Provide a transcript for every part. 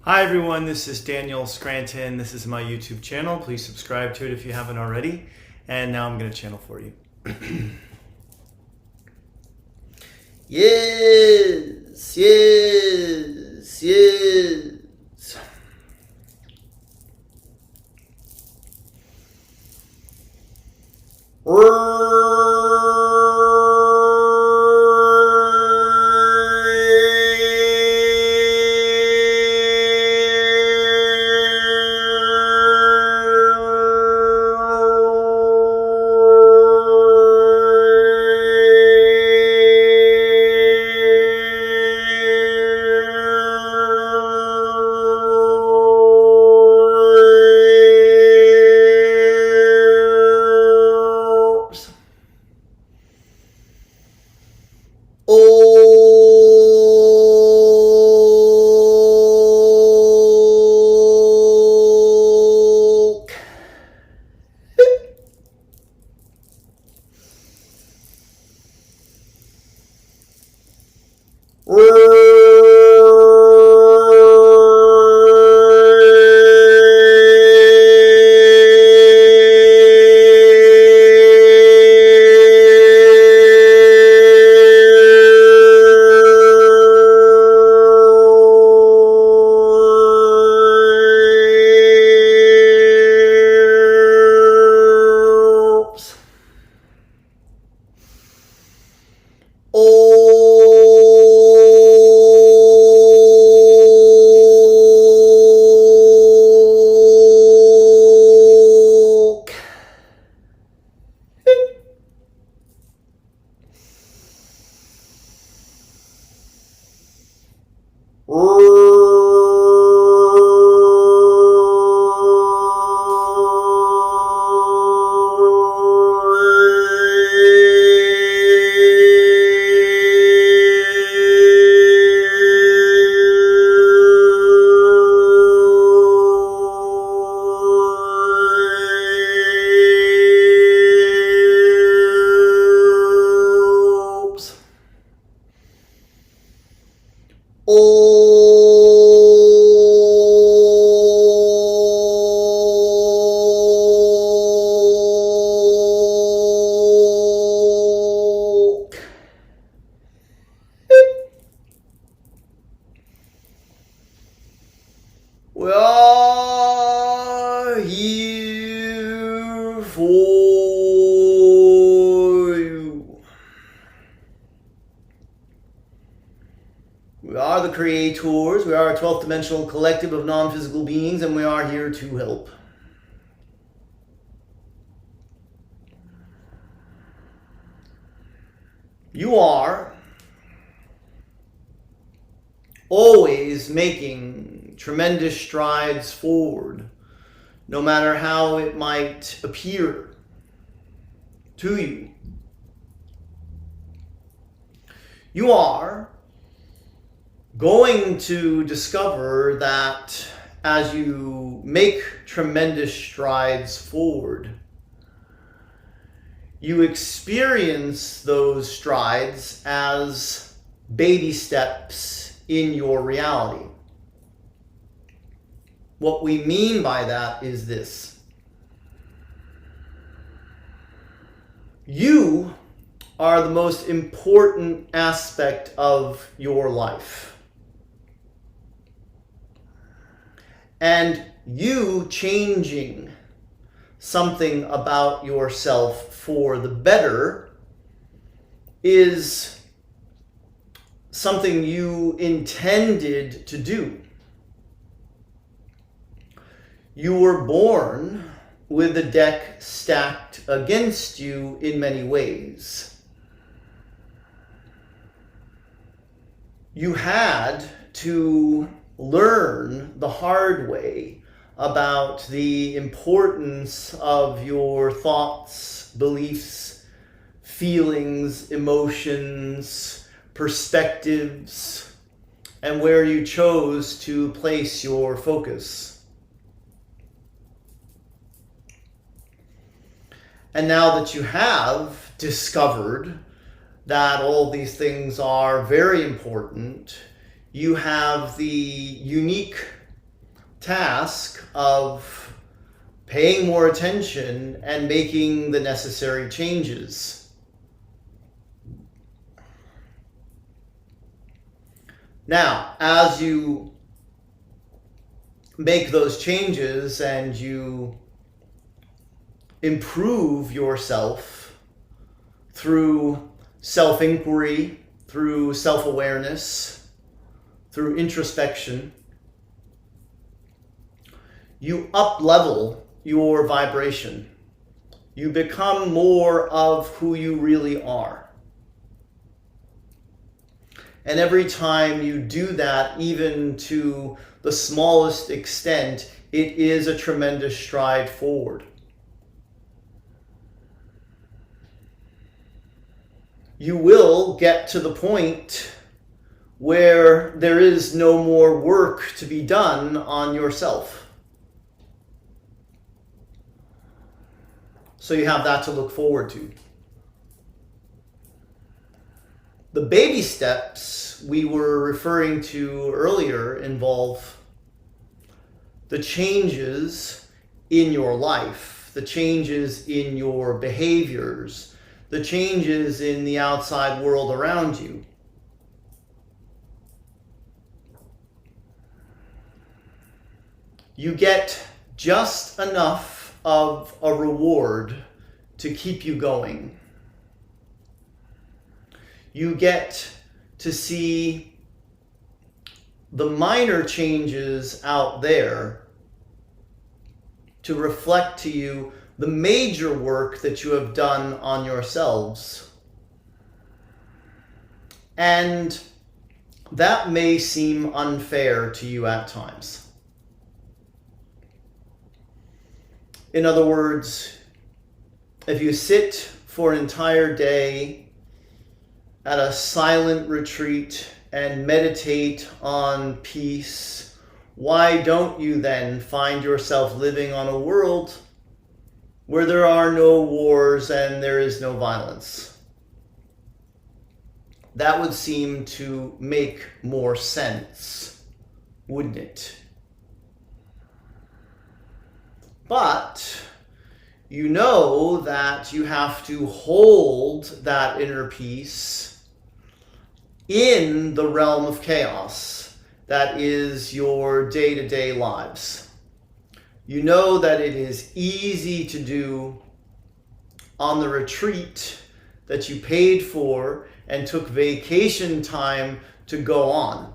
Hi everyone, this is Daniel Scranton. This is my YouTube channel. Please subscribe to it if you haven't already. And now I'm going to channel for you. Yes, yes, yes. We are here for you. We are the creators. We are a 12th dimensional collective of non-physical beings, and we are here to help. You are always making tremendous strides forward, no matter how it might appear to you. You are going to discover that as you make tremendous strides forward, you experience those strides as baby steps in your reality. What we mean by that is this. You are the most important aspect of your life. And you changing something about yourself for the better is something you intended to do. You were born with the deck stacked against you in many ways. You had to learn the hard way about the importance of your thoughts, beliefs, feelings, emotions, perspectives, and where you chose to place your focus. And now that you have discovered that all these things are very important, you have the unique task of paying more attention and making the necessary changes. Now, as you make those changes and you improve yourself through self-inquiry, through self-awareness, through introspection, you up-level your vibration. You become more of who you really are. And every time you do that, even to the smallest extent, it is a tremendous stride forward. You will get to the point where there is no more work to be done on yourself. So you have that to look forward to. The baby steps we were referring to earlier involve the changes in your life, the changes in your behaviors, the changes in the outside world around you. You get just enough of a reward to keep you going. You get to see the minor changes out there to reflect to you the major work that you have done on yourselves. And that may seem unfair to you at times. In other words, if you sit for an entire day at a silent retreat and meditate on peace, why don't you then find yourself living on a world where there are no wars and there is no violence? That would seem to make more sense, wouldn't it? But you know that you have to hold that inner peace in the realm of chaos that is your day-to-day lives. You know that it is easy to do on the retreat that you paid for and took vacation time to go on.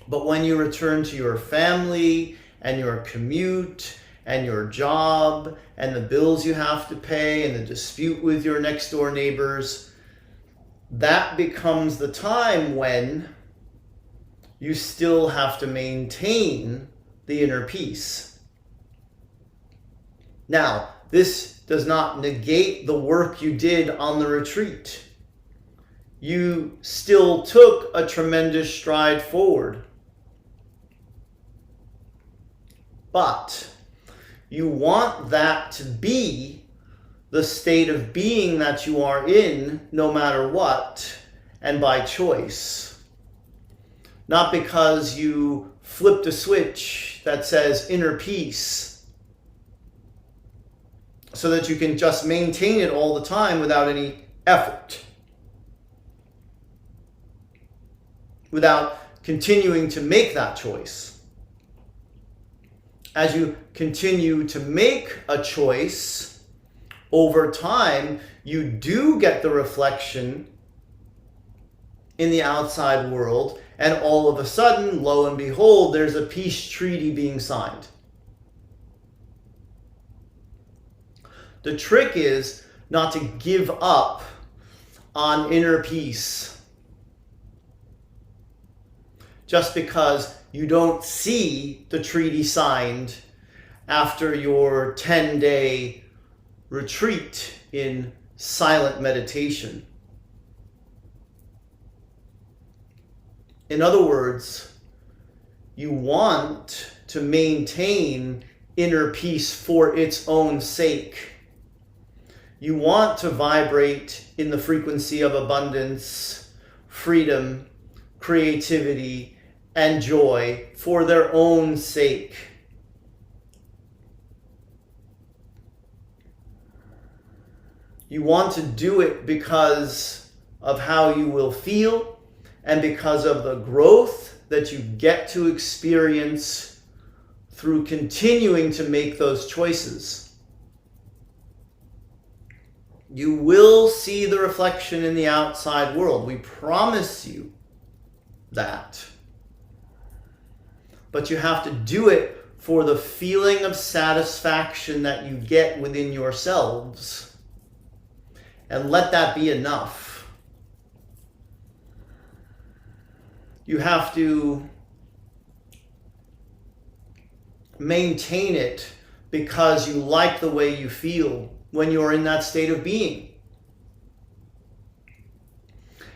But when you return to your family and your commute and your job and the bills you have to pay and the dispute with your next door neighbors, that becomes the time when you still have to maintain the inner peace. Now, this does not negate the work you did on the retreat. You still took a tremendous stride forward. But you want that to be the state of being that you are in no matter what, and by choice. Not because you flipped a switch that says inner peace so that you can just maintain it all the time without any effort. Without continuing to make that choice. As you continue to make a choice, over time, you do get the reflection in the outside world, and all of a sudden, lo and behold, there's a peace treaty being signed. The trick is not to give up on inner peace just because you don't see the treaty signed after your 10-day retreat in silent meditation. In other words, you want to maintain inner peace for its own sake. You want to vibrate in the frequency of abundance, freedom, creativity, and joy for their own sake. You want to do it because of how you will feel and because of the growth that you get to experience through continuing to make those choices. You will see the reflection in the outside world. We promise you that. But you have to do it for the feeling of satisfaction that you get within yourselves. And let that be enough. You have to maintain it because you like the way you feel when you're in that state of being.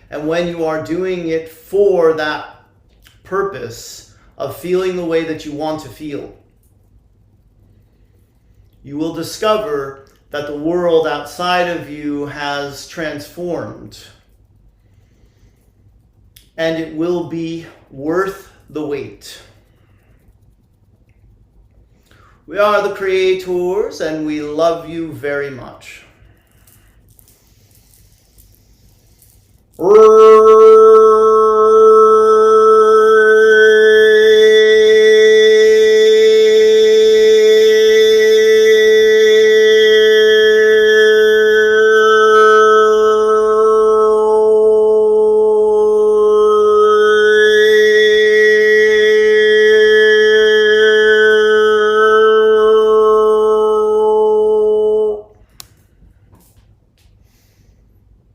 And when you are doing it for that purpose of feeling the way that you want to feel, you will discover that the world outside of you has transformed. And it will be worth the wait. We are the creators, and we love you very much.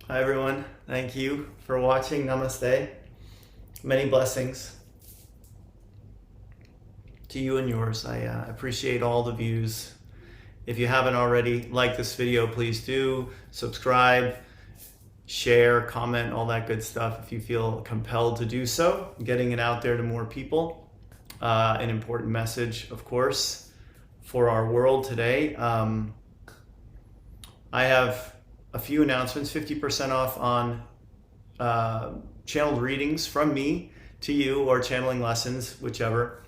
Hi everyone, thank you for watching. Namaste. Many blessings to you and yours. I appreciate all the views. If you haven't already liked this video, please do subscribe, share, comment, all that good stuff if you feel compelled to do so. Getting it out there to more people. An important message, of course, for our world today. I have a few announcements. 50% off on channeled readings from me to you, or channeling lessons, whichever.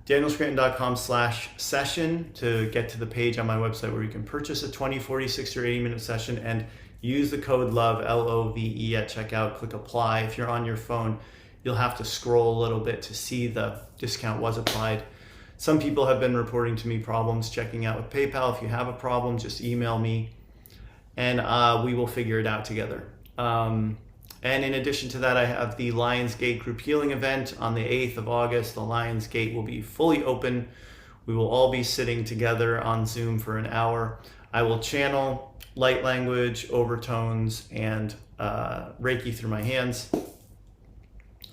danielscranton.com/session to get to the page on my website where you can purchase a 20, 40, 60, or 80-minute session and use the code LOVE, LOVE, at checkout. Click apply. If you're on your phone, you'll have to scroll a little bit to see the discount was applied. Some people have been reporting to me problems checking out with PayPal. If you have a problem, just email me and we will figure it out together. And in addition to that, I have the Lionsgate Group Healing event on the 8th of August. The Lionsgate will be fully open. We will all be sitting together on Zoom for an hour. I will channel light language, overtones, and Reiki through my hands.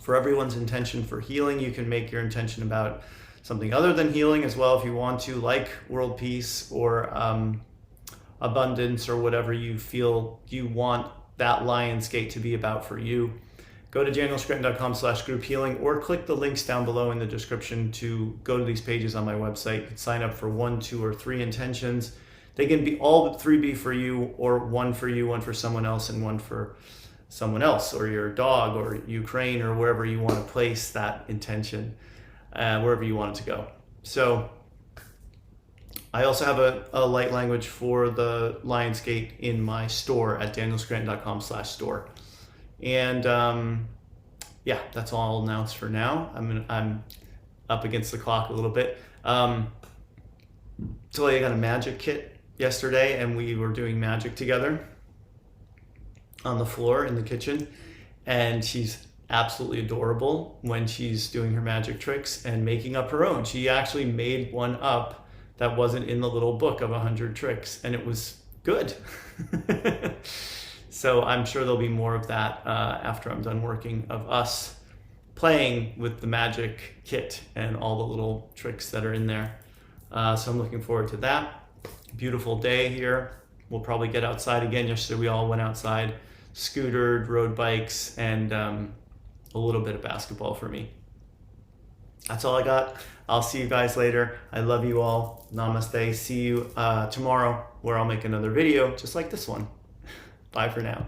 For everyone's intention for healing, you can make your intention about something other than healing as well if you want to, like world peace or abundance, or whatever you feel you want that Lionsgate to be about for you. Go to danielscranton.com/group healing, or click the links down below in the description to go to these pages on my website. You can sign up for 1, 2, or 3 intentions. They can be all 3 be for you, or 1 for you, 1 for someone else, and 1 for someone else, or your dog, or Ukraine, or wherever you want to place that intention, wherever you want it to go. So I also have a light language for the Lionsgate in my store at danielscranton.com/store. And yeah, that's all I'll announce for now. I'm up against the clock a little bit. So I got a magic kit yesterday, and we were doing magic together on the floor in the kitchen. And she's absolutely adorable when she's doing her magic tricks and making up her own. She actually made one up that wasn't in the little book of 100 tricks, and it was good. So I'm sure there'll be more of that after I'm done working, of us playing with the magic kit and all the little tricks that are in there. So I'm looking forward to that. Beautiful day here. We'll probably get outside again. Yesterday we all went outside, scootered, rode bikes, and a little bit of basketball for me. That's all I got. I'll see you guys later. I love you all. Namaste. See you tomorrow, where I'll make another video just like this one. Bye for now.